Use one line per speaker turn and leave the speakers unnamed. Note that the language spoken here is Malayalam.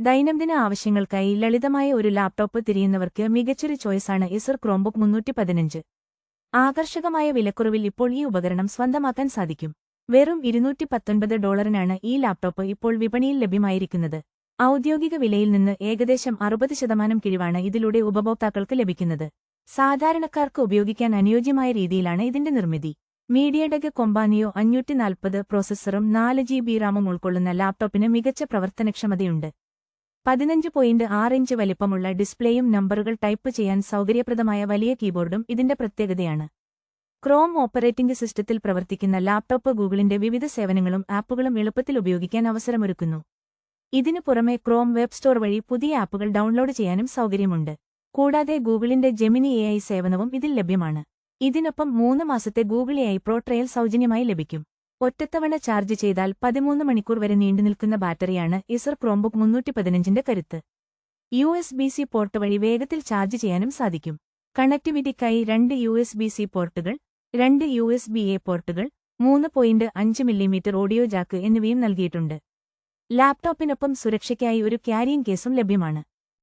ദൈനംദിന ആവശ്യങ്ങൾക്കായി ലളിതമായ ഒരു ലാപ്ടോപ്പ് തിരിയുന്നവർക്ക് മികച്ചൊരു ചോയ്സാണ് ഏസർ ക്രോംബുക്ക് 315. ആകർഷകമായ വിലക്കുറവിൽ ഇപ്പോൾ ഈ ഉപകരണം സ്വന്തമാക്കാൻ സാധിക്കും. വെറും $219 ഈ ലാപ്ടോപ്പ് ഇപ്പോൾ വിപണിയിൽ ലഭ്യമായിരിക്കുന്നത്. ഔദ്യോഗിക വിലയിൽ നിന്ന് ഏകദേശം 60% കിഴിവാണ് ഇതിലൂടെ ഉപഭോക്താക്കൾക്ക് ലഭിക്കുന്നത്. സാധാരണക്കാർക്ക് ഉപയോഗിക്കാൻ അനുയോജ്യമായ രീതിയിലാണ് ഇതിന്റെ നിർമ്മിതി. മീഡിയടെക് കൊമ്പാനിയോ 540 പ്രോസസ്സറും 4GB റാമും ഉൾക്കൊള്ളുന്ന ലാപ്ടോപ്പിന് മികച്ച പ്രവർത്തനക്ഷമതയുണ്ട്. 15.6 ഇഞ്ച് വലിപ്പമുള്ള ഡിസ്പ്ലേയും നമ്പറുകൾ ടൈപ്പ് ചെയ്യാൻ സൗകര്യപ്രദമായ വലിയ കീബോർഡും ഇതിന്റെ പ്രത്യേകതയാണ്. ക്രോം ഓപ്പറേറ്റിംഗ് സിസ്റ്റത്തിൽ പ്രവർത്തിക്കുന്ന ലാപ്ടോപ്പ് ഗൂഗിളിന്റെ വിവിധ സേവനങ്ങളും ആപ്പുകളും എളുപ്പത്തിൽ ഉപയോഗിക്കാൻ അവസരമൊരുക്കുന്നു. ഇതിനു പുറമെ ക്രോം വെബ് സ്റ്റോർ വഴി പുതിയ ആപ്പുകൾ ഡൗൺലോഡ് ചെയ്യാനും സൗകര്യമുണ്ട്. കൂടാതെ ഗൂഗിളിന്റെ ജെമിനി AI സേവനവും ഇതിൽ ലഭ്യമാണ്. ഇതിനൊപ്പം 3 മാസത്തെ ഗൂഗിൾ AI പ്രോ ട്രയൽ സൗജന്യമായി ലഭിക്കും. ഒറ്റത്തവണ ചാർജ് ചെയ്താൽ 13 മണിക്കൂർ വരെ നീണ്ടുനിൽക്കുന്ന ബാറ്ററിയാണ് ഏസർ ക്രോംബുക്ക് 315ന്റെ കരുത്ത്. USB-C പോർട്ട് വഴി വേഗത്തിൽ ചാർജ് ചെയ്യാനും സാധിക്കും. കണക്ടിവിറ്റിക്കായി 2 USB-C പോർട്ടുകൾ, 2 USB-A പോർട്ടുകൾ, 3.5 mm ഓഡിയോ ജാക്ക് എന്നിവയും നൽകിയിട്ടുണ്ട്. ലാപ്ടോപ്പിനൊപ്പം സുരക്ഷയ്ക്കായി ഒരു ക്യാരിയിങ് കേസും ലഭ്യമാണ്.